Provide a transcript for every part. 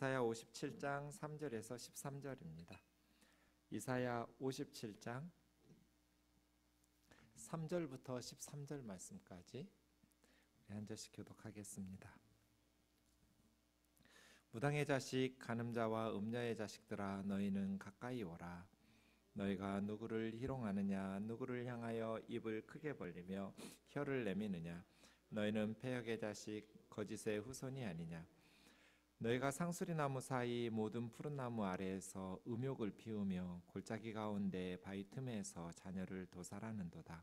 이사야 57장 3절에서 13절입니다. 이사야 57장 3절부터 13절 말씀까지 우리 한 절씩 교독하겠습니다. 무당의 자식, 간음자와 음녀의 자식들아, 너희는 가까이 오라. 너희가 누구를 희롱하느냐? 누구를 향하여 입을 크게 벌리며 혀를 내미느냐? 너희는 패역의 자식, 거짓의 후손이 아니냐? 너희가 상수리나무 사이 모든 푸른 나무 아래에서 음욕을 피우며 골짜기 가운데 바위 틈에서 자녀를 도살하는도다.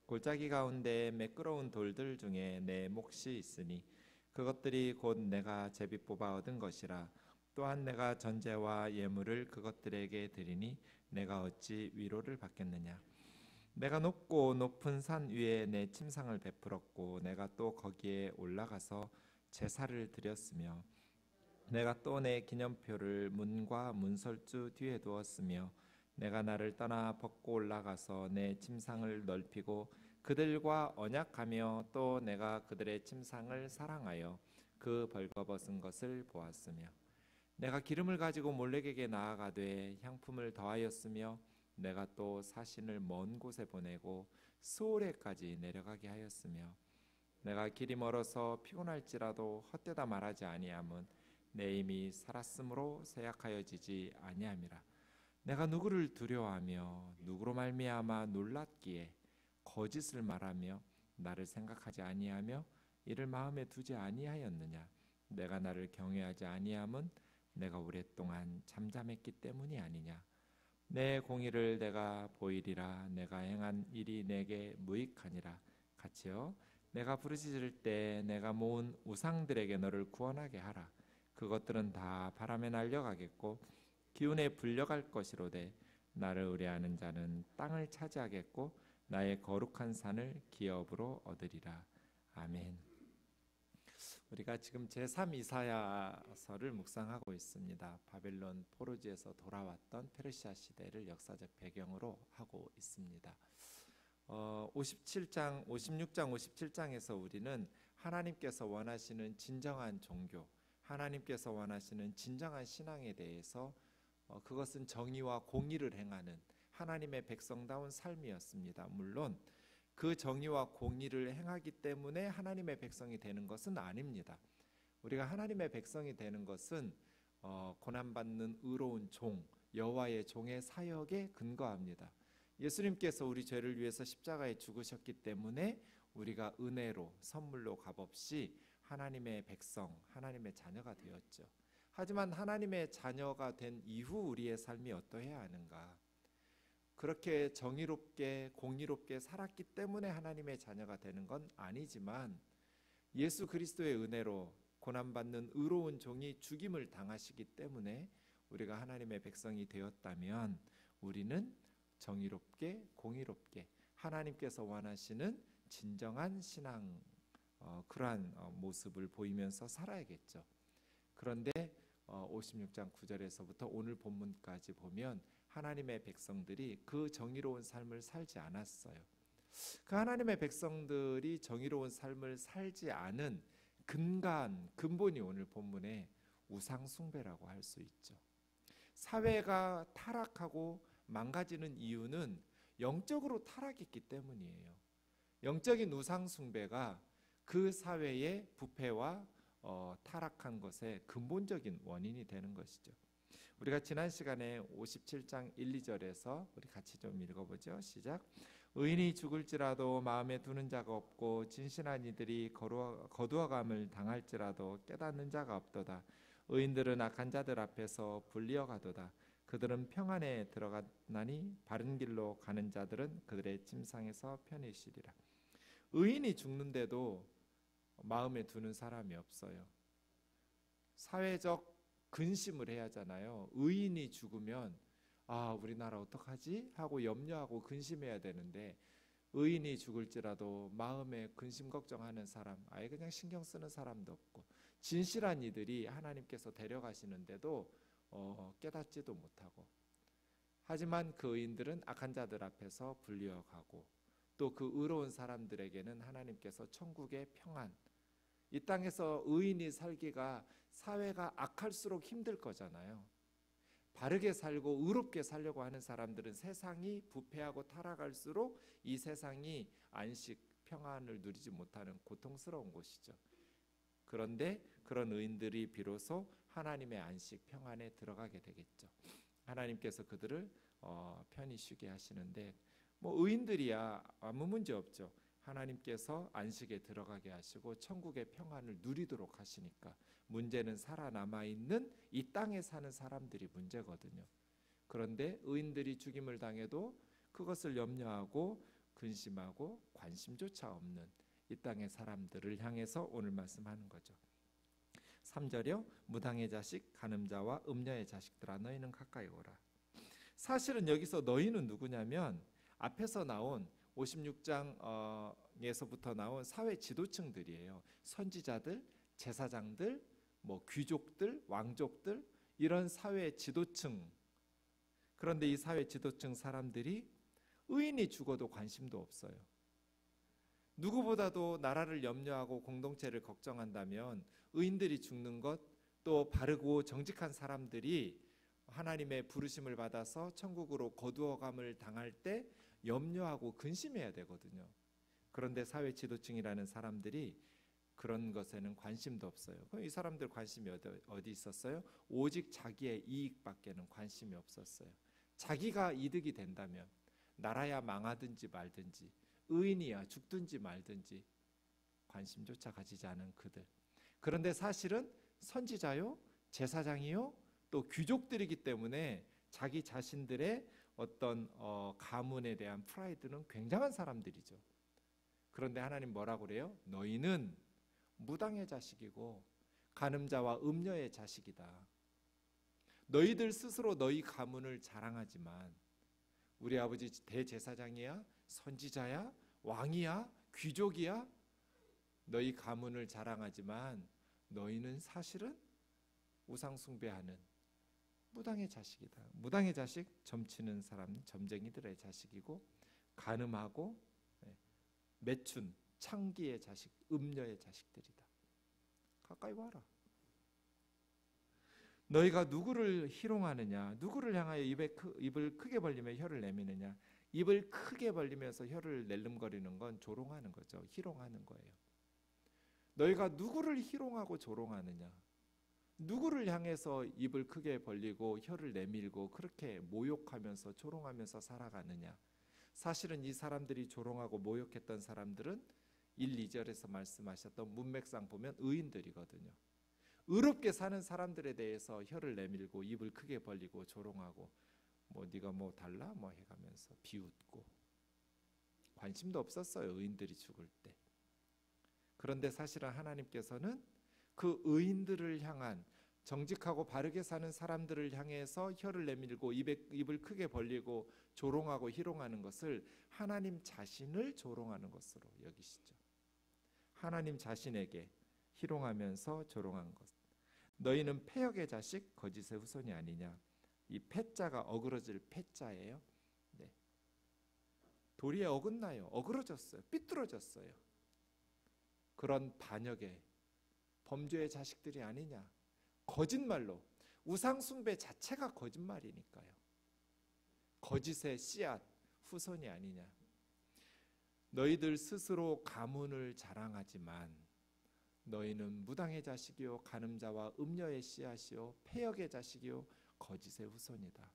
골짜기 가운데 매끄러운 돌들 중에 내 몫이 있으니 그것들이 곧 내가 제비 뽑아 얻은 것이라. 또한 내가 전제와 예물을 그것들에게 드리니 내가 어찌 위로를 받겠느냐? 내가 높고 높은 산 위에 내 침상을 베풀었고 내가 또 거기에 올라가서 제사를 드렸으며 내가 또 내 기념표를 문과 문설주 뒤에 두었으며 내가 나를 떠나 벗고 올라가서 내 침상을 넓히고 그들과 언약하며 또 내가 그들의 침상을 사랑하여 그 벌거벗은 것을 보았으며 내가 기름을 가지고 몰렉에게 나아가되 향품을 더하였으며 내가 또 사신을 먼 곳에 보내고 스오레까지 내려가게 하였으며 내가 길이 멀어서 피곤할지라도 헛되다 말하지 아니함은 내 힘이 살았으므로 쇠약하여지지 아니함이라. 내가 누구를 두려워하며 누구로 말미암아 놀랐기에 거짓을 말하며 나를 생각하지 아니하며 이를 마음에 두지 아니하였느냐? 내가 나를 경외하지 아니함은 내가 오랫동안 잠잠했기 때문이 아니냐? 내 공의를 내가 보이리라. 내가 행한 일이 내게 무익하니라. 같이요. 내가 부르짖을 때 내가 모은 우상들에게 너를 구원하게 하라. 그것들은 다 바람에 날려가겠고 기운에 불려갈 것이로되 나를 의뢰하는 자는 땅을 차지하겠고 나의 거룩한 산을 기업으로 얻으리라. 아멘. 우리가 지금 제3 이사야서를 묵상하고 있습니다. 바벨론 포로지에서 돌아왔던 페르시아 시대를 역사적 배경으로 하고 있습니다. 56장, 57장에서 우리는 하나님께서 원하시는 진정한 종교, 하나님께서 원하시는 진정한 신앙에 대해서 그것은 정의와 공의를 행하는 하나님의 백성다운 삶이었습니다. 물론 그 정의와 공의를 행하기 때문에 하나님의 백성이 되는 것은 아닙니다. 우리가 하나님의 백성이 되는 것은 고난받는 의로운 종, 여호와의 종의 사역에 근거합니다. 예수님께서 우리 죄를 위해서 십자가에 죽으셨기 때문에 우리가 은혜로 선물로 값없이 하나님의 백성, 하나님의 자녀가 되었죠. 하지만 하나님의 자녀가 된 이후 우리의 삶이 어떠해야 하는가? 그렇게 정의롭게 공의롭게 살았기 때문에 하나님의 자녀가 되는 건 아니지만 예수 그리스도의 은혜로 고난받는 의로운 종이 죽임을 당하시기 때문에 우리가 하나님의 백성이 되었다면 우리는 정의롭게 공의롭게 하나님께서 원하시는 진정한 신앙, 그러한 모습을 보이면서 살아야겠죠. 그런데 56장 9절에서부터 오늘 본문까지 보면 하나님의 백성들이 그 정의로운 삶을 살지 않았어요. 그 하나님의 백성들이 정의로운 삶을 살지 않은 근본이 오늘 본문에 우상 숭배라고 할 수 있죠. 사회가 타락하고 망가지는 이유는 영적으로 타락했기 때문이에요. 영적인 우상 숭배가 그 사회의 부패와 타락한 것의 근본적인 원인이 되는 것이죠. 우리가 지난 시간에 57장 1, 2절에서 우리 같이 좀 읽어보죠. 시작. 의인이 죽을지라도 마음에 두는 자가 없고 진실한 이들이 거두어감을 당할지라도 깨닫는 자가 없도다. 의인들은 악한 자들 앞에서 불리어 가도다. 그들은 평안에 들어가나니 바른 길로 가는 자들은 그들의 침상에서 편히 쉬리라. 의인이 죽는데도 마음에 두는 사람이 없어요. 사회적 근심을 해야 하잖아요. 의인이 죽으면 우리나라 어떡하지? 하고 염려하고 근심해야 되는데 의인이 죽을지라도 마음에 근심 걱정하는 사람, 아예 그냥 신경 쓰는 사람도 없고 진실한 이들이 하나님께서 데려가시는데도 깨닫지도 못하고 하지만 그 의인들은 악한 자들 앞에서 불리어가고 또 그 의로운 사람들에게는 하나님께서 천국의 평안, 이 땅에서 의인이 살기가 사회가 악할수록 힘들 거잖아요. 바르게 살고 의롭게 살려고 하는 사람들은 세상이 부패하고 타락할수록 이 세상이 안식, 평안을 누리지 못하는 고통스러운 곳이죠. 그런데 그런 의인들이 비로소 하나님의 안식, 평안에 들어가게 되겠죠. 하나님께서 그들을 편히 쉬게 하시는데 의인들이야 아무 문제 없죠. 하나님께서 안식에 들어가게 하시고 천국의 평안을 누리도록 하시니까 문제는 살아남아 있는 이 땅에 사는 사람들이 문제거든요. 그런데 의인들이 죽임을 당해도 그것을 염려하고 근심하고 관심조차 없는 이 땅의 사람들을 향해서 오늘 말씀하는 거죠. 3절이요. 무당의 자식, 간음자와 음녀의 자식들아 너희는 가까이 오라. 사실은 여기서 너희는 누구냐면 앞에서 나온 56장에서부터 나온 사회 지도층들이에요. 선지자들, 제사장들, 귀족들, 왕족들, 이런 사회 지도층. 그런데 이 사회 지도층 사람들이 의인이 죽어도 관심도 없어요. 누구보다도 나라를 염려하고 공동체를 걱정한다면 의인들이 죽는 것, 또 바르고 정직한 사람들이 하나님의 부르심을 받아서 천국으로 거두어감을 당할 때 염려하고 근심해야 되거든요. 그런데 사회 지도층이라는 사람들이 그런 것에는 관심도 없어요. 그럼 이 사람들 관심이 어디 있었어요? 오직 자기의 이익밖에는 관심이 없었어요. 자기가 이득이 된다면 나라야 망하든지 말든지, 의인이야 죽든지 말든지 관심조차 가지지 않은 그들. 그런데 사실은 선지자요, 제사장이요, 또 귀족들이기 때문에 자기 자신들의 어떤 가문에 대한 프라이드는 굉장한 사람들이죠. 그런데 하나님 뭐라고 그래요? 너희는 무당의 자식이고 간음자와 음녀의 자식이다. 너희들 스스로 너희 가문을 자랑하지만 우리 아버지 대제사장이야, 선지자야, 왕이야, 귀족이야, 너희 가문을 자랑하지만 너희는 사실은 우상 숭배하는 무당의 자식이다. 무당의 자식, 점치는 사람, 점쟁이들의 자식이고 간음하고 매춘, 창기의 자식, 음녀의 자식들이다. 가까이 와라. 너희가 누구를 희롱하느냐, 누구를 향하여 입을 크게 벌리며 혀를 내미느냐. 입을 크게 벌리면서 혀를 낼름거리는 건 조롱하는 거죠. 희롱하는 거예요. 너희가 누구를 희롱하고 조롱하느냐, 누구를 향해서 입을 크게 벌리고 혀를 내밀고 그렇게 모욕하면서 조롱하면서 살아가느냐. 사실은 이 사람들이 조롱하고 모욕했던 사람들은 1, 2절에서 말씀하셨던 문맥상 보면 의인들이거든요. 의롭게 사는 사람들에 대해서 혀를 내밀고 입을 크게 벌리고 조롱하고 네가 달라 해가면서 비웃고 관심도 없었어요. 의인들이 죽을 때. 그런데 사실은 하나님께서는 그 의인들을 향한, 정직하고 바르게 사는 사람들을 향해서 혀를 내밀고 입을 크게 벌리고 조롱하고 희롱하는 것을 하나님 자신을 조롱하는 것으로 여기시죠. 하나님 자신에게 희롱하면서 조롱한 것. 너희는 패역의 자식, 거짓의 후손이 아니냐. 이 패자가 어그러질 패자예요. 네. 도리에 어긋나요. 어그러졌어요. 삐뚤어졌어요. 그런 반역의 범죄의 자식들이 아니냐. 거짓말로, 우상 숭배 자체가 거짓말이니까요. 거짓의 씨앗, 후손이 아니냐. 너희들 스스로 가문을 자랑하지만 너희는 무당의 자식이요 간음자와 음녀의 씨앗이요 패역의 자식이요 거짓의 후손이다.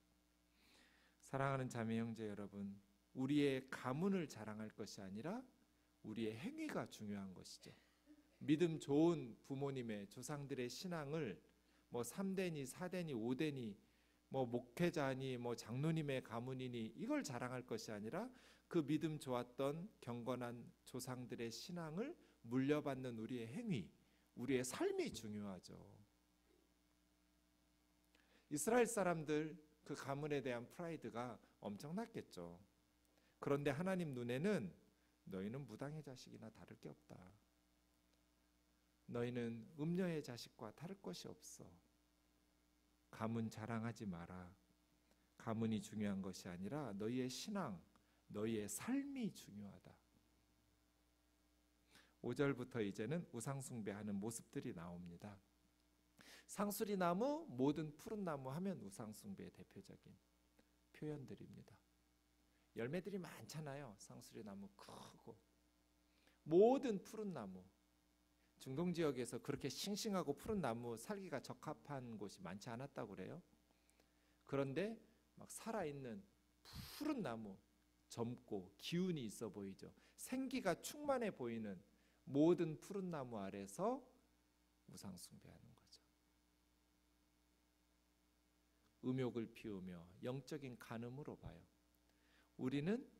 사랑하는 자매 형제 여러분, 우리의 가문을 자랑할 것이 아니라 우리의 행위가 중요한 것이죠. 믿음 좋은 부모님의 조상들의 신앙을 3대니 4대니 5대니 목회자니 장로님의 가문이니 이걸 자랑할 것이 아니라 그 믿음 좋았던 경건한 조상들의 신앙을 물려받는 우리의 행위, 우리의 삶이 중요하죠. 이스라엘 사람들 그 가문에 대한 프라이드가 엄청났겠죠. 그런데 하나님 눈에는 너희는 무당의 자식이나 다를 게 없다. 너희는 음녀의 자식과 다를 것이 없어. 가문 자랑하지 마라. 가문이 중요한 것이 아니라 너희의 신앙, 너희의 삶이 중요하다. 5절부터 이제는 우상 숭배하는 모습들이 나옵니다. 상수리나무, 모든 푸른 나무 하면 우상 숭배의 대표적인 표현들입니다. 열매들이 많잖아요. 상수리나무 크고 모든 푸른 나무. 중동 지역에서 그렇게 싱싱하고 푸른 나무 살기가 적합한 곳이 많지 않았다고 그래요. 그런데 막 살아있는 푸른 나무, 젊고 기운이 있어 보이죠. 생기가 충만해 보이는 모든 푸른 나무 아래서 우상 숭배하는 거죠. 음욕을 피우며 영적인 간음으로 봐요. 우리는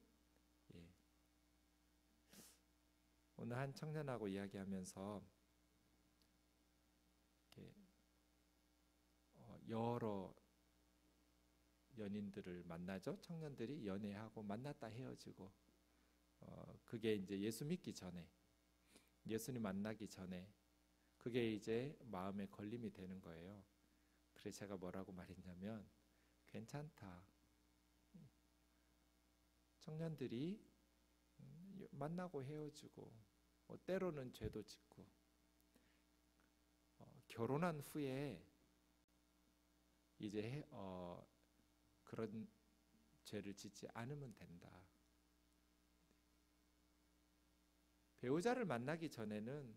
오늘 한 청년하고 이야기하면서 여러 연인들을 만나죠. 청년들이 연애하고 만났다 헤어지고 그게 이제 예수 믿기 전에, 예수님 만나기 전에 그게 이제 마음에 걸림이 되는 거예요. 그래서 제가 뭐라고 말했냐면, 괜찮다. 청년들이 만나고 헤어지고 때로는 죄도 짓고 결혼한 후에 이제 그런 죄를 짓지 않으면 된다. 배우자를 만나기 전에는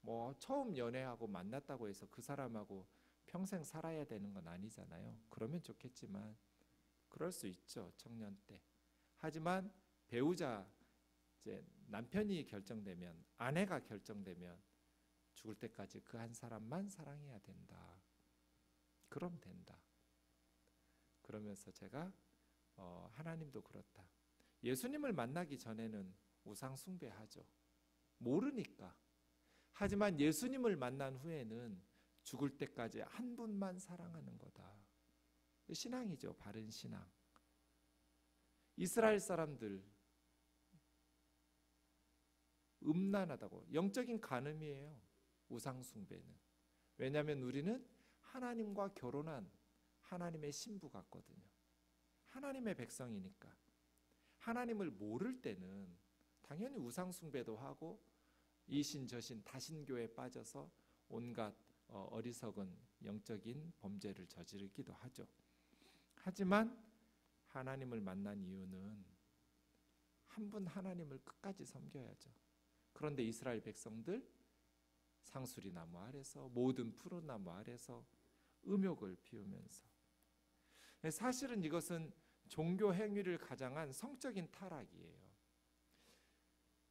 뭐 처음 연애하고 만났다고 해서 그 사람하고 평생 살아야 되는 건 아니잖아요. 그러면 좋겠지만 그럴 수 있죠, 청년 때. 하지만 배우자, 이제 남편이 결정되면, 아내가 결정되면 죽을 때까지 그 한 사람만 사랑해야 된다. 그럼 된다. 그러면서 제가 하나님도 그렇다. 예수님을 만나기 전에는 우상 숭배하죠. 모르니까. 하지만 예수님을 만난 후에는 죽을 때까지 한 분만 사랑하는 거다. 신앙이죠. 바른 신앙. 이스라엘 사람들 음란하다고, 영적인 간음이에요. 우상 숭배는. 왜냐하면 우리는 하나님과 결혼한 하나님의 신부 같거든요. 하나님의 백성이니까. 하나님을 모를 때는 당연히 우상 숭배도 하고 이신 저신 다신교에 빠져서 온갖 어리석은 영적인 범죄를 저지르기도 하죠. 하지만 하나님을 만난 이유는 한 분 하나님을 끝까지 섬겨야죠. 그런데 이스라엘 백성들 상수리 나무 아래서, 모든 푸른 나무 아래서 음욕을 피우면서, 사실은 이것은 종교 행위를 가장한 성적인 타락이에요.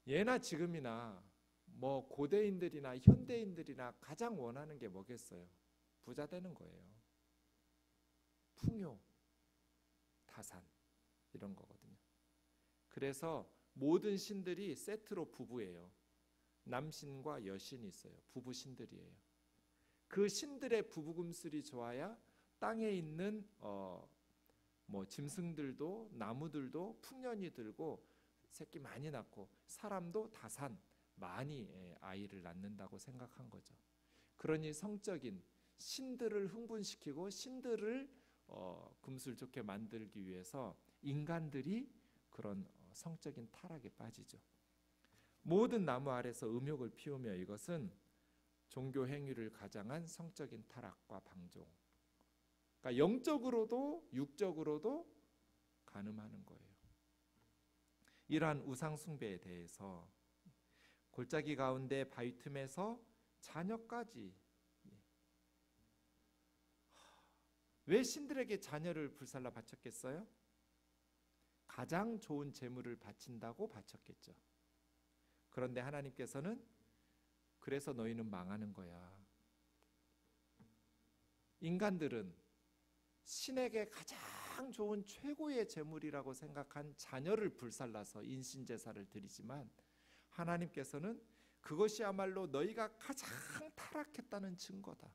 예나 지금이나 뭐 고대인들이나 현대인들이나 가장 원하는 게 뭐겠어요? 부자 되는 거예요. 풍요, 타산, 이런 거거든요. 그래서 모든 신들이 세트로 부부예요. 남신과 여신이 있어요. 부부 신들이에요. 그 신들의 부부금슬이 좋아야 땅에 있는 뭐 짐승들도 나무들도 풍년이 들고 새끼 많이 낳고 사람도 다산 많이 아이를 낳는다고 생각한 거죠. 그러니 성적인 신들을 흥분시키고 신들을 금술 좋게 만들기 위해서 인간들이 그런 성적인 타락에 빠지죠. 모든 나무 아래서 음욕을 피우며, 이것은 종교 행위를 가장한 성적인 타락과 방종. 그러니까 영적으로도 육적으로도 간음하는 거예요. 이러한 우상 숭배에 대해서 골짜기 가운데 바위 틈에서 자녀까지, 왜 신들에게 자녀를 불살라 바쳤겠어요? 가장 좋은 재물을 바친다고 바쳤겠죠. 그런데 하나님께서는 그래서 너희는 망하는 거야. 인간들은 신에게 가장 좋은 최고의 재물이라고 생각한 자녀를 불살라서 인신제사를 드리지만, 하나님께서는 그것이야말로 너희가 가장 타락했다는 증거다.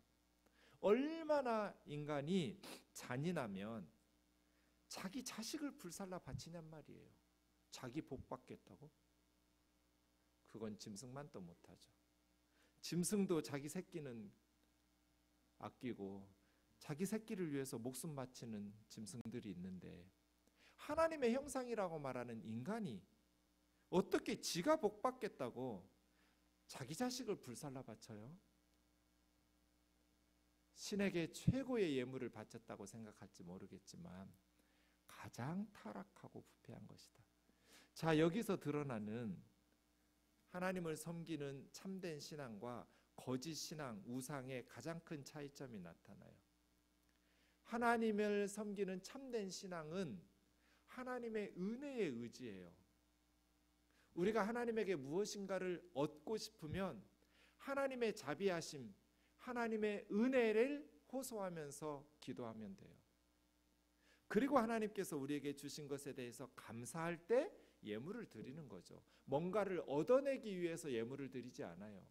얼마나 인간이 잔인하면 자기 자식을 불살라 바치냔 말이에요. 자기 복 받겠다고? 그건 짐승만 또 못하죠. 짐승도 자기 새끼는 아끼고 자기 새끼를 위해서 목숨 바치는 짐승들이 있는데, 하나님의 형상이라고 말하는 인간이 어떻게 지가 복 받겠다고 자기 자식을 불살라 바쳐요? 신에게 최고의 예물을 바쳤다고 생각할지 모르겠지만 가장 타락하고 부패한 것이다. 자, 여기서 드러나는 하나님을 섬기는 참된 신앙과 거짓 신앙, 우상의 가장 큰 차이점이 나타나요. 하나님을 섬기는 참된 신앙은 하나님의 은혜에 의지해요. 우리가 하나님에게 무엇인가를 얻고 싶으면 하나님의 자비하심, 하나님의 은혜를 호소하면서 기도하면 돼요. 그리고 하나님께서 우리에게 주신 것에 대해서 감사할 때 예물을 드리는 거죠. 뭔가를 얻어내기 위해서 예물을 드리지 않아요.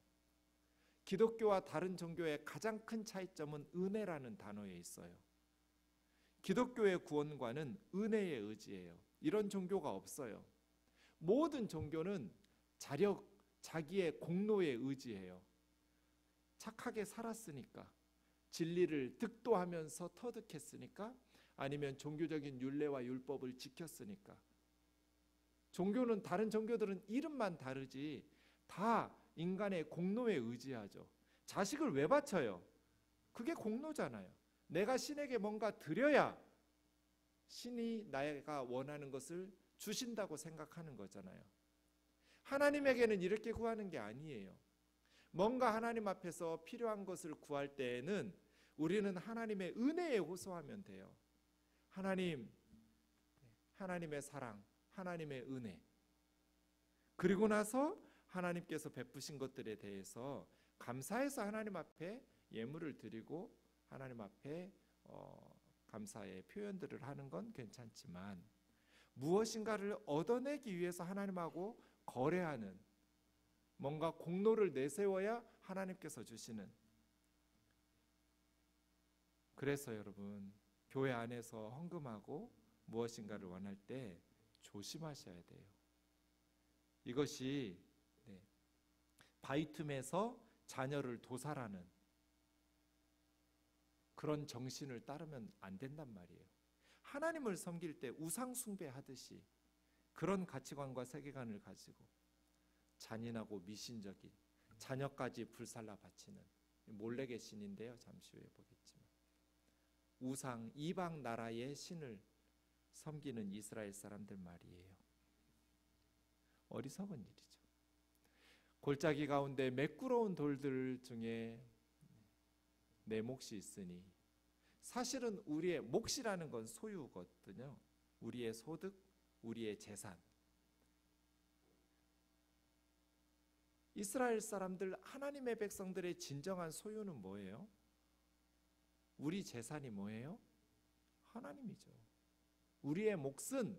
기독교와 다른 종교의 가장 큰 차이점은 은혜라는 단어에 있어요. 기독교의 구원관은 은혜에 의지해요. 이런 종교가 없어요. 모든 종교는 자기의 공로에 의지해요. 착하게 살았으니까, 진리를 득도하면서 터득했으니까, 아니면 종교적인 율례와 율법을 지켰으니까. 종교는, 다른 종교들은 이름만 다르지 다 인간의 공로에 의지하죠. 자식을 왜 바쳐요? 그게 공로잖아요. 내가 신에게 뭔가 드려야 신이 내가 원하는 것을 주신다고 생각하는 거잖아요. 하나님에게는 이렇게 구하는 게 아니에요. 뭔가 하나님 앞에서 필요한 것을 구할 때에는 우리는 하나님의 은혜에 호소하면 돼요. 하나님, 하나님의 사랑, 하나님의 은혜. 그리고 나서 하나님께서 베푸신 것들에 대해서 감사해서 하나님 앞에 예물을 드리고 하나님 앞에 감사의 표현들을 하는 건 괜찮지만, 무엇인가를 얻어내기 위해서 하나님하고 거래하는, 뭔가 공로를 내세워야 하나님께서 주시는. 그래서 여러분, 교회 안에서 헌금하고 무엇인가를 원할 때 조심하셔야 돼요. 이것이 바이툼에서 자녀를 도살하는 그런 정신을 따르면 안 된단 말이에요. 하나님을 섬길 때 우상 숭배하듯이 그런 가치관과 세계관을 가지고 잔인하고 미신적인, 자녀까지 불살라 바치는 몰래의 신인데요, 잠시 후에 보겠지만, 우상, 이방 나라의 신을 섬기는 이스라엘 사람들 말이에요. 어리석은 일이죠. 골짜기 가운데 매끄러운 돌들 중에 내 몫이 있으니, 사실은 우리의 몫이라는 건 소유거든요. 우리의 소득, 우리의 재산. 이스라엘 사람들, 하나님의 백성들의 진정한 소유는 뭐예요? 우리 재산이 뭐예요? 하나님이죠. 우리의 몫은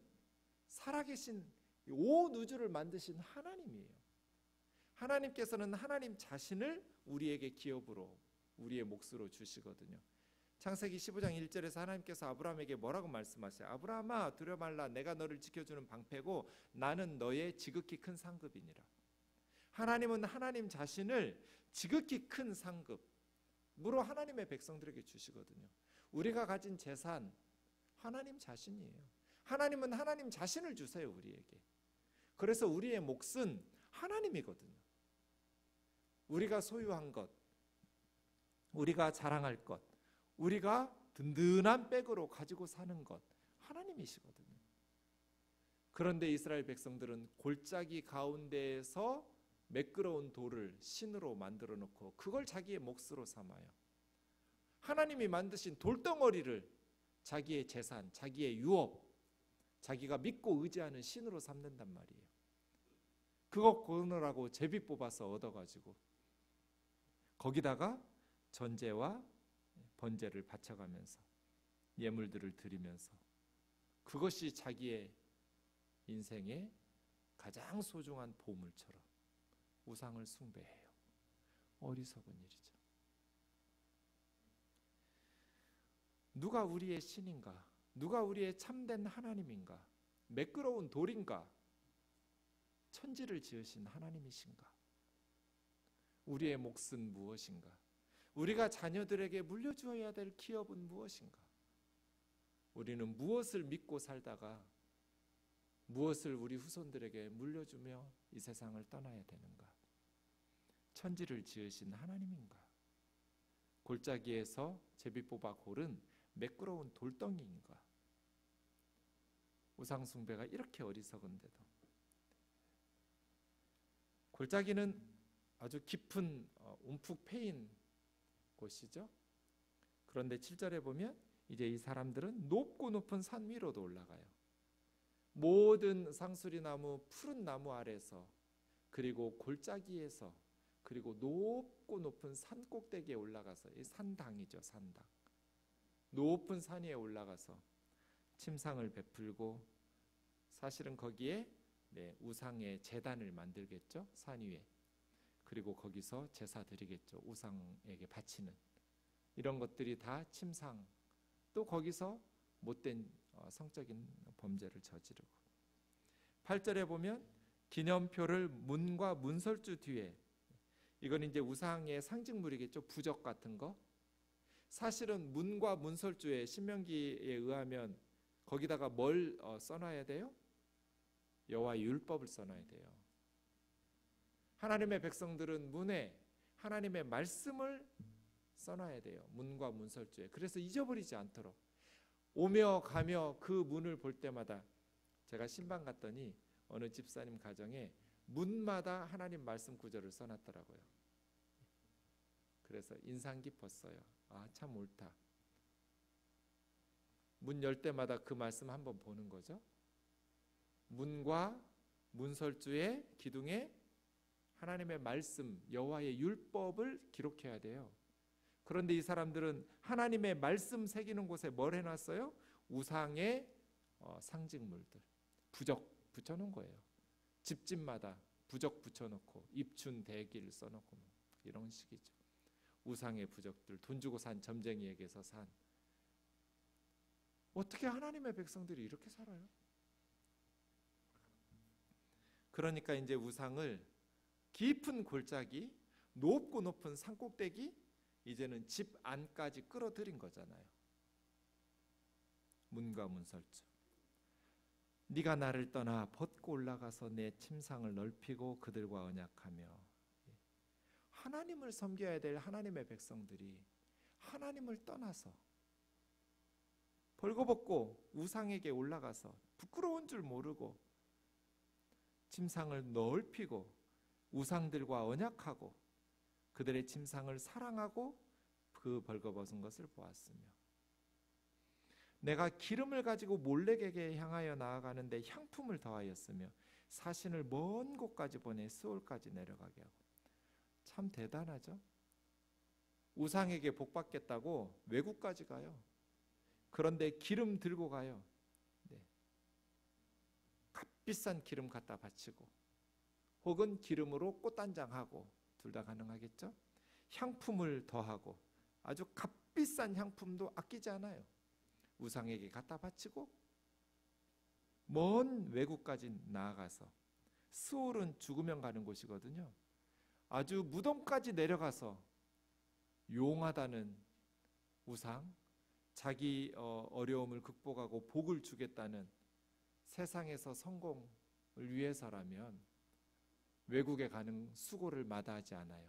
살아계신 온 우주를 만드신 하나님이에요. 하나님께서는 하나님 자신을 우리에게 기업으로, 우리의 몫으로 주시거든요. 창세기 15장 1절에서 하나님께서 아브라함에게 뭐라고 말씀하세요? 아브라함아, 두려워 말라. 내가 너를 지켜주는 방패고 나는 너의 지극히 큰 상급이니라. 하나님은 하나님 자신을 지극히 큰 상급으로 하나님의 백성들에게 주시거든요. 우리가 가진 재산, 하나님 자신이에요. 하나님은 하나님 자신을 주세요, 우리에게. 그래서 우리의 몫은 하나님이거든요. 우리가 소유한 것, 우리가 자랑할 것, 우리가 든든한 백으로 가지고 사는 것, 하나님이시거든요. 그런데 이스라엘 백성들은 골짜기 가운데에서 매끄러운 돌을 신으로 만들어 놓고 그걸 자기의 몫으로 삼아요. 하나님이 만드신 돌덩어리를 자기의 재산, 자기의 유업, 자기가 믿고 의지하는 신으로 삼는단 말이에요. 그거 고느라고 제비 뽑아서 얻어가지고 거기다가 전제와 번제를 바쳐가면서 예물들을 드리면서 그것이 자기의 인생의 가장 소중한 보물처럼 우상을 숭배해요. 어리석은 일이죠. 누가 우리의 신인가? 누가 우리의 참된 하나님인가? 매끄러운 돌인가? 천지를 지으신 하나님이신가? 우리의 몫은 무엇인가? 우리가 자녀들에게 물려주어야 될 기업은 무엇인가? 우리는 무엇을 믿고 살다가 무엇을 우리 후손들에게 물려주며 이 세상을 떠나야 되는가? 천지를 지으신 하나님인가? 골짜기에서 제비 뽑아 고른 매끄러운 돌덩이인가? 우상 숭배가 이렇게 어리석은데도. 골짜기는 아주 깊은 움푹 패인 곳이죠. 그런데 7절에 보면 이제 이 사람들은 높고 높은 산 위로도 올라가요. 모든 상수리나무, 푸른 나무 아래서, 그리고 골짜기에서, 그리고 높고 높은 산 꼭대기에 올라가서, 이 산당이죠, 산당. 높은 산 위에 올라가서 침상을 베풀고, 사실은 거기에 우상의 제단을 만들겠죠, 산 위에. 그리고 거기서 제사 드리겠죠, 우상에게 바치는. 이런 것들이 다 침상, 또 거기서 못된 성적인 범죄를 저지르고. 8절에 보면 기념표를 문과 문설주 뒤에, 이건 이제 우상의 상징물이겠죠, 부적 같은 거. 사실은 문과 문설주에 신명기에 의하면 거기다가 뭘 써놔야 돼요? 여호와의 율법을 써놔야 돼요. 하나님의 백성들은 문에 하나님의 말씀을 써놔야 돼요, 문과 문설주에. 그래서 잊어버리지 않도록. 오며 가며 그 문을 볼 때마다, 제가 신방 갔더니 어느 집사님 가정에 문마다 하나님 말씀 구절을 써놨더라고요. 그래서 인상 깊었어요. 아, 참 옳다. 문 열 때마다 그 말씀 한번 보는 거죠. 문과 문설주의 기둥에 하나님의 말씀, 여호와의 율법을 기록해야 돼요. 그런데 이 사람들은 하나님의 말씀 새기는 곳에 뭘 해놨어요? 우상의 상징물들, 부적 붙여놓은 거예요. 집집마다 부적 붙여놓고 입춘 대길 써놓고 이런 식이죠. 우상의 부적들, 돈 주고 산 점쟁이에게서 산. 어떻게 하나님의 백성들이 이렇게 살아요? 그러니까 이제 우상을 깊은 골짜기, 높고 높은 산꼭대기, 이제는 집 안까지 끌어들인 거잖아요. 문과 문설주. 네가 나를 떠나 벗고 올라가서 내 침상을 넓히고 그들과 언약하며. 하나님을 섬겨야 될 하나님의 백성들이 하나님을 떠나서 벌거벗고 우상에게 올라가서 부끄러운 줄 모르고 침상을 넓히고 우상들과 언약하고 그들의 침상을 사랑하고 그 벌거벗은 것을 보았으며, 내가 기름을 가지고 몰렉에게 향하여 나아가는데 향품을 더하였으며 사신을 먼 곳까지 보내 스올까지 내려가게 하고. 참 대단하죠. 우상에게 복받겠다고 외국까지 가요. 그런데 기름 들고 가요. 값비싼 기름 갖다 바치고, 혹은 기름으로 꽃단장하고, 둘 다 가능하겠죠. 향품을 더하고, 아주 값비싼 향품도 아끼지 않아요. 우상에게 갖다 바치고 먼 외국까지 나아가서, 스올은 죽으면 가는 곳이거든요. 아주 무덤까지 내려가서 용하다는 우상, 자기 어려움을 극복하고 복을 주겠다는 세상에서 성공을 위해서라면 외국에 가는 수고를 마다하지 않아요.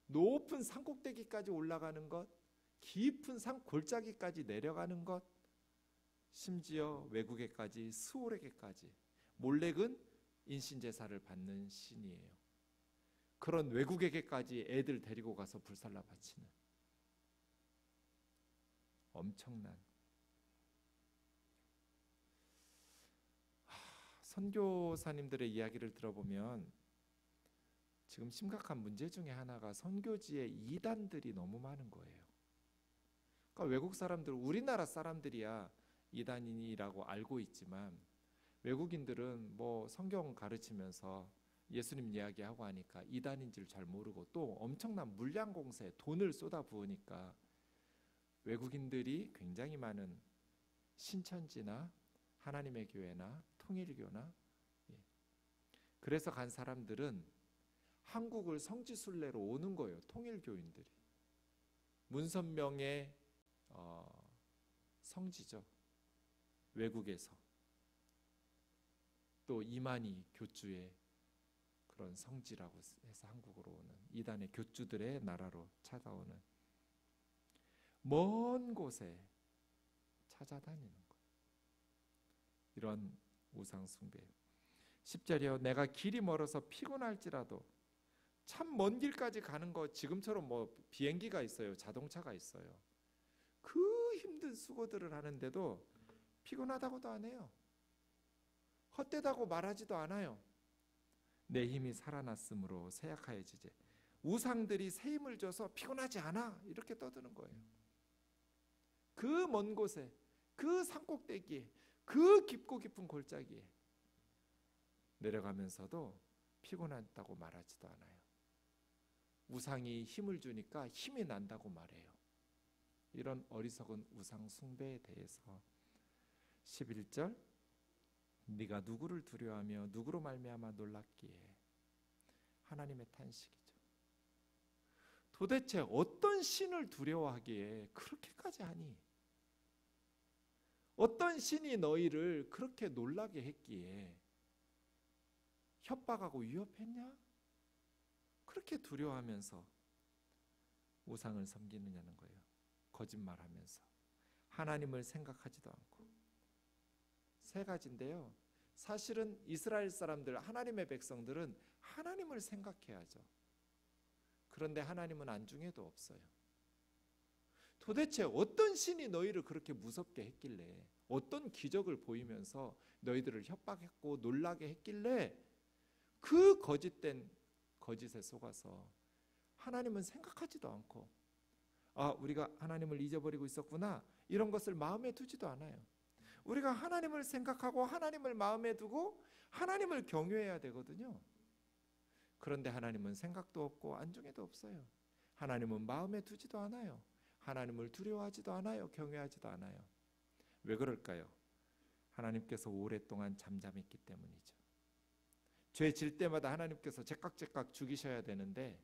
높은 산꼭대기까지 올라가는 것, 깊은 산 골짜기까지 내려가는 것, 심지어 외국에까지, 스올에게까지. 몰렉은 인신제사를 받는 신이에요. 그런 외국에게까지 애들 데리고 가서 불살라 바치는 엄청난. 선교사님들의 이야기를 들어보면 지금 심각한 문제 중에 하나가 선교지에 이단들이 너무 많은 거예요. 그러니까 외국 사람들, 우리나라 사람들이야 이단인이라고 알고 있지만 외국인들은 뭐 성경 가르치면서 예수님 이야기하고 하니까 이단인 줄 잘 모르고, 또 엄청난 물량 공세, 돈을 쏟아 부으니까 외국인들이 굉장히 많은 신천지나 하나님의 교회나 통일교나, 그래서 간 사람들은 한국을 성지순례로 오는 거예요. 통일교인들이. 문선명의 성지죠. 외국에서. 또 이만희 교주의 그런 성지라고 해서 한국으로 오는 이단의 교주들의 나라로 찾아오는 먼 곳에 찾아다니는 거예요. 이런 우상 숭배. 10절이요. 내가 길이 멀어서 피곤할지라도 참 먼 길까지 가는 거 지금처럼 뭐 비행기가 있어요. 자동차가 있어요. 그 힘든 수고들을 하는데도 피곤하다고도 안 해요. 헛되다고 말하지도 않아요. 내 힘이 살아났으므로 쇠약하여지지. 우상들이 새 힘을 줘서 피곤하지 않아 이렇게 떠드는 거예요. 그 먼 곳에, 그 산꼭대기에, 그 깊고 깊은 골짜기에 내려가면서도 피곤하다고 말하지도 않아요. 우상이 힘을 주니까 힘이 난다고 말해요. 이런 어리석은 우상 숭배에 대해서 11절 네가 누구를 두려워하며 누구로 말미암아 놀랍기에. 하나님의 탄식이죠. 도대체 어떤 신을 두려워하기에 그렇게까지 하니? 어떤 신이 너희를 그렇게 놀라게 했기에 협박하고 위협했냐? 그렇게 두려워하면서 우상을 섬기느냐는 거예요. 거짓말하면서 하나님을 생각하지도 않고. 세 가지인데요. 사실은 이스라엘 사람들, 하나님의 백성들은 하나님을 생각해야죠. 그런데 하나님은 안중에도 없어요. 도대체 어떤 신이 너희를 그렇게 무섭게 했길래, 어떤 기적을 보이면서 너희들을 협박했고 놀라게 했길래 그 거짓된 거짓에 속아서 하나님은 생각하지도 않고, 아, 우리가 하나님을 잊어버리고 있었구나, 이런 것을 마음에 두지도 않아요. 우리가 하나님을 생각하고 하나님을 마음에 두고 하나님을 경외해야 되거든요. 그런데 하나님은 생각도 없고 안중에도 없어요. 하나님은 마음에 두지도 않아요. 하나님을 두려워하지도 않아요. 경외하지도 않아요. 왜 그럴까요? 하나님께서 오랫동안 잠잠했기 때문이죠. 죄 질 때마다 하나님께서 제깍제깍 죽이셔야 되는데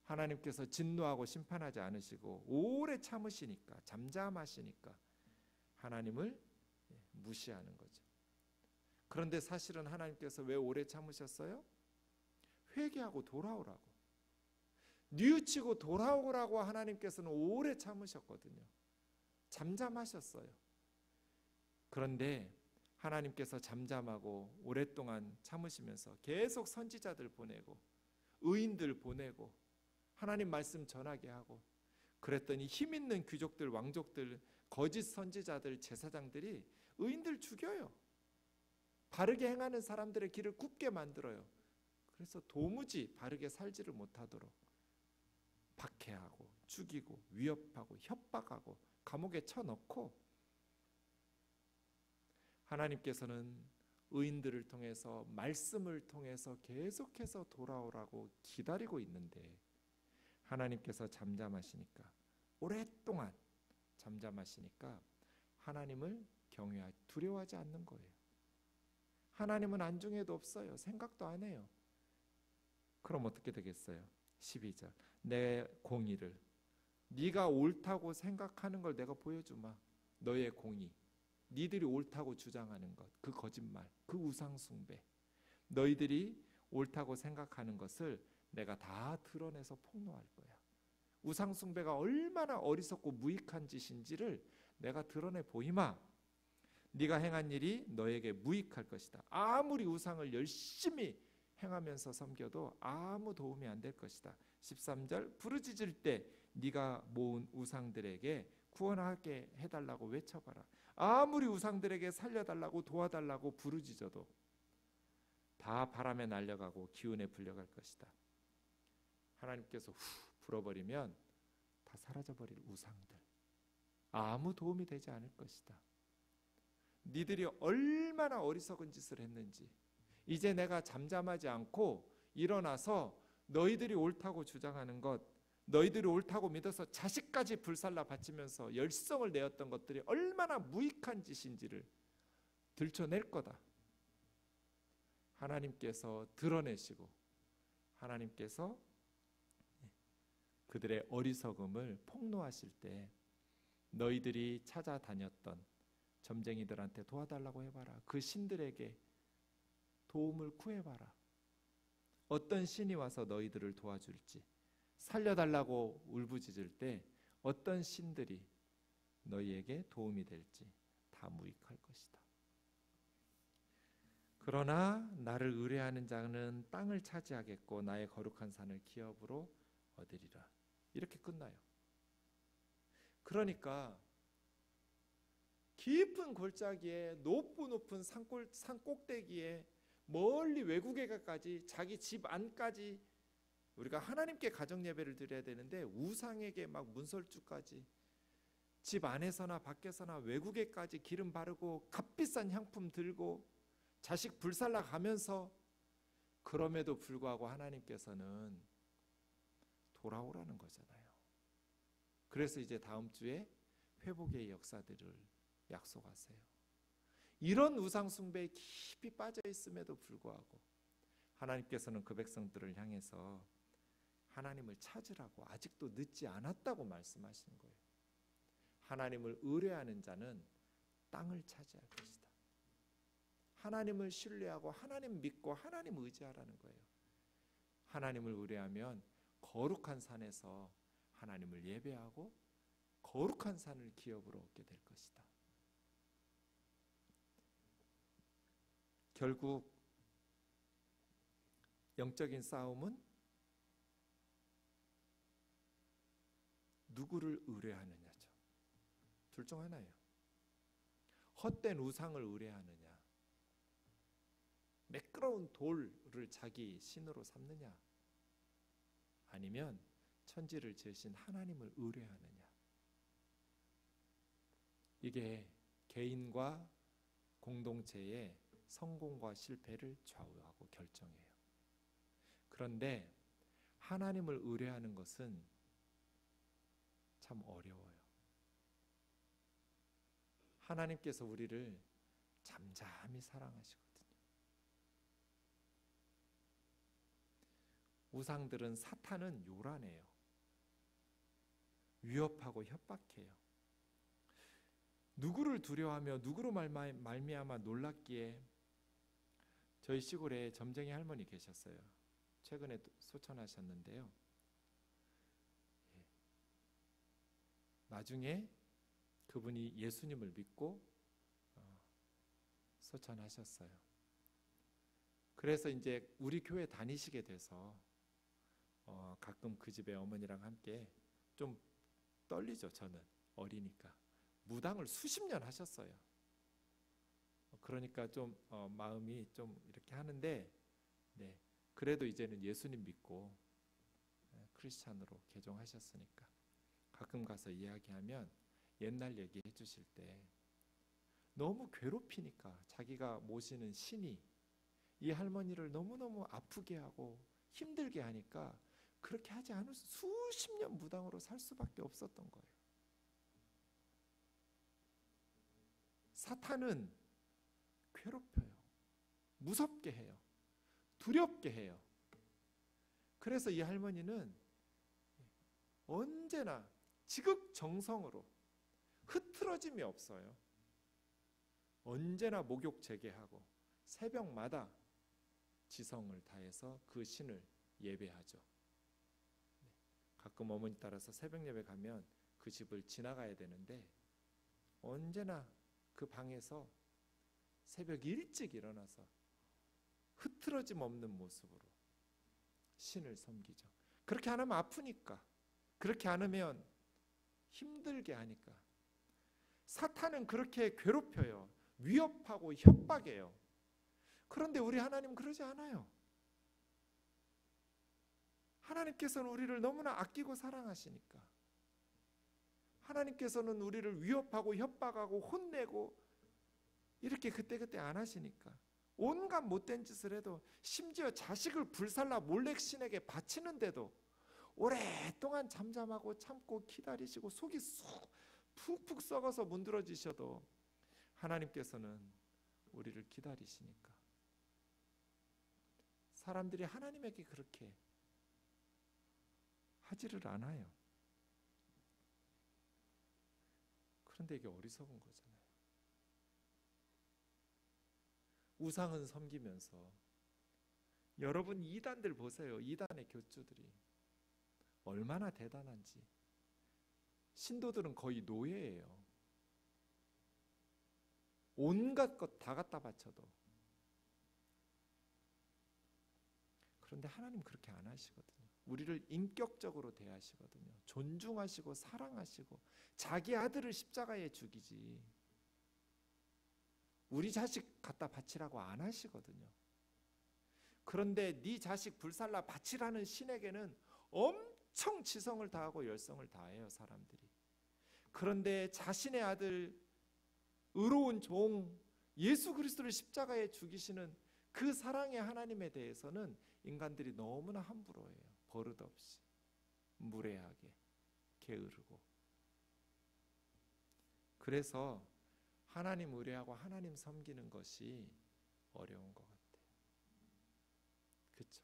하나님께서 진노하고 심판하지 않으시고 오래 참으시니까, 잠잠하시니까 하나님을 무시하는 거죠. 그런데 사실은 하나님께서 왜 오래 참으셨어요? 회개하고 돌아오라고, 뉘우치고 돌아오라고 하나님께서는 오래 참으셨거든요. 잠잠하셨어요. 그런데 하나님께서 잠잠하고 오랫동안 참으시면서 계속 선지자들 보내고 의인들 보내고 하나님 말씀 전하게 하고, 그랬더니 힘 있는 귀족들, 왕족들, 거짓 선지자들, 제사장들이 의인들 죽여요. 바르게 행하는 사람들의 길을 굽게 만들어요. 그래서 도무지 바르게 살지를 못하도록 박해하고 죽이고 위협하고 협박하고 감옥에 쳐넣고, 하나님께서는 의인들을 통해서 말씀을 통해서 계속해서 돌아오라고 기다리고 있는데 하나님께서 잠잠하시니까, 오랫동안 잠잠하시니까 하나님을 두려워하지 않는 거예요. 하나님은 안중에도 없어요. 생각도 안 해요. 그럼 어떻게 되겠어요? 12절 내 공의를, 네가 옳다고 생각하는 걸 내가 보여주마. 너의 공의, 니들이 옳다고 주장하는 것, 그 거짓말, 그 우상 숭배, 너희들이 옳다고 생각하는 것을 내가 다 드러내서 폭로할 거야. 우상 숭배가 얼마나 어리석고 무익한 짓인지를 내가 드러내 보이마. 네가 행한 일이 너에게 무익할 것이다. 아무리 우상을 열심히 행하면서 섬겨도 아무 도움이 안 될 것이다. 13절 부르짖을 때 네가 모은 우상들에게 구원하게 해달라고 외쳐봐라. 아무리 우상들에게 살려달라고 도와달라고 부르짖어도 다 바람에 날려가고 기운에 불려갈 것이다. 하나님께서 불어버리면 다 사라져버릴 우상들, 아무 도움이 되지 않을 것이다. 니들이 얼마나 어리석은 짓을 했는지, 이제 내가 잠잠하지 않고 일어나서 너희들이 옳다고 주장하는 것, 너희들이 옳다고 믿어서 자식까지 불살라 바치면서 열성을 내었던 것들이 얼마나 무익한 짓인지를 들춰낼 거다. 하나님께서 드러내시고 하나님께서 그들의 어리석음을 폭로하실 때 너희들이 찾아다녔던 점쟁이들한테 도와달라고 해봐라. 그 신들에게 도움을 구해봐라. 어떤 신이 와서 너희들을 도와줄지, 살려달라고 울부짖을 때 어떤 신들이 너희에게 도움이 될지 다 무익할 것이다. 그러나 나를 의뢰하는 자는 땅을 차지하겠고 나의 거룩한 산을 기업으로 얻으리라. 이렇게 끝나요. 그러니까 깊은 골짜기에 높은 산 꼭대기에 멀리 외국에까지 자기 집 안까지 우리가 하나님께 가정 예배를 드려야 되는데 우상에게 막 문설주까지 집 안에서나 밖에서나 외국에까지 기름 바르고 값비싼 향품 들고 자식 불살라 가면서 그럼에도 불구하고 하나님께서는 돌아오라는 거잖아요. 그래서 이제 다음 주에 회복의 역사들을 약속하세요. 이런 우상 숭배에 깊이 빠져 있음에도 불구하고 하나님께서는 그 백성들을 향해서 하나님을 찾으라고 아직도 늦지 않았다고 말씀하시는 거예요. 하나님을 의뢰하는 자는 땅을 차지할 것이다. 하나님을 신뢰하고 하나님 믿고 하나님 의지하라는 거예요. 하나님을 의뢰하면 거룩한 산에서 하나님을 예배하고 거룩한 산을 기업으로 얻게 될 것이다. 결국 영적인 싸움은 누구를 의뢰하느냐죠. 둘 중 하나예요. 헛된 우상을 의뢰하느냐, 매끄러운 돌을 자기 신으로 삼느냐, 아니면 천지를 지으신 하나님을 의뢰하느냐. 이게 개인과 공동체의 성공과 실패를 좌우하고 결정해요. 그런데 하나님을 의뢰하는 것은 참 어려워요. 하나님께서 우리를 잠잠히 사랑하시거든요. 우상들은, 사탄은 요란해요. 위협하고 협박해요. 누구를 두려워하며 누구로 말미암아 놀랐기에. 저희 시골에 점쟁이 할머니 계셨어요. 최근에 소천하셨는데요. 나중에 그분이 예수님을 믿고 소천하셨어요. 그래서 이제 우리 교회 다니시게 돼서 가끔 그 집에 어머니랑 함께 좀 떨리죠. 저는 어리니까. 무당을 수십 년 하셨어요. 그러니까 좀 마음이 좀 이렇게 하는데, 네, 그래도 이제는 예수님 믿고 크리스찬으로 개종하셨으니까 가끔 가서 이야기하면 옛날 얘기해 주실 때 너무 괴롭히니까 자기가 모시는 신이 이 할머니를 너무너무 아프게 하고 힘들게 하니까 그렇게 하지 않을 수십 년 무당으로 살 수밖에 없었던 거예요. 사탄은 괴롭혀요. 무섭게 해요. 두렵게 해요. 그래서 이 할머니는 언제나 지극정성으로 흐트러짐이 없어요. 언제나 목욕 재개하고 새벽마다 지성을 다해서 그 신을 예배하죠. 가끔 어머니 따라서 새벽 예배 가면 그 집을 지나가야 되는데 언제나 그 방에서 새벽 일찍 일어나서 흐트러짐 없는 모습으로 신을 섬기죠. 그렇게 안 하면 아프니까, 그렇게 안 하면 힘들게 하니까. 사탄은 그렇게 괴롭혀요. 위협하고 협박해요. 그런데 우리 하나님은 그러지 않아요. 하나님께서는 우리를 너무나 아끼고 사랑하시니까, 하나님께서는 우리를 위협하고 협박하고 혼내고 이렇게 그때그때 안 하시니까, 온갖 못된 짓을 해도, 심지어 자식을 불살라 몰래 신에게 바치는데도 오랫동안 잠잠하고 참고 기다리시고 속이 푹푹 썩어서 문드러지셔도 하나님께서는 우리를 기다리시니까. 사람들이 하나님에게 그렇게 하지를 않아요. 그런데 이게 어리석은 거잖아요. 우상은 섬기면서 여러분 이단들 보세요. 이단의 교주들이 얼마나 대단한지. 신도들은 거의 노예예요. 온갖 것 다 갖다 바쳐도. 그런데 하나님 그렇게 안 하시거든요. 우리를 인격적으로 대하시거든요. 존중하시고 사랑하시고 자기 아들을 십자가에 죽이지 우리 자식 갖다 바치라고 안 하시거든요. 그런데 네 자식 불살라 바치라는 신에게는 엄청 지성을 다하고 열성을 다해요, 사람들이. 그런데 자신의 아들, 의로운 종 예수 그리스도를 십자가에 죽이시는 그 사랑의 하나님에 대해서는 인간들이 너무나 함부로 해요. 버릇없이, 무례하게, 게으르고. 그래서 하나님 의뢰하고 하나님 섬기는 것이 어려운 것 같아요. 그렇죠?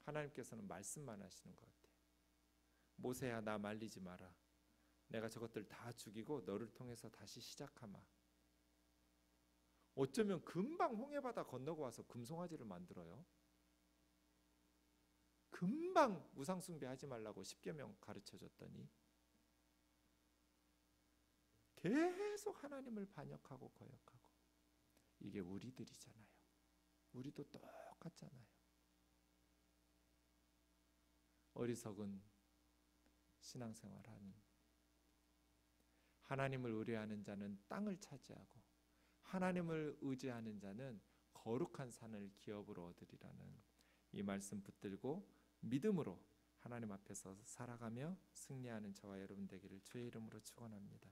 하나님께서는 말씀만 하시는 것 같아요. 모세야, 나 말리지 마라. 내가 저것들 다 죽이고 너를 통해서 다시 시작하마. 어쩌면 금방 홍해바다 건너고 와서 금송아지를 만들어요. 금방 우상숭배하지 말라고 십계명 가르쳐줬더니 계속 하나님을 반역하고 거역하고. 이게 우리들이잖아요. 우리도 똑같잖아요. 어리석은 신앙생활하는, 하나님을 의뢰하는 자는 땅을 차지하고 하나님을 의지하는 자는 거룩한 산을 기업으로 얻으리라는 이 말씀 붙들고 믿음으로 하나님 앞에서 살아가며 승리하는 저와 여러분 되기를 주의 이름으로 축원합니다.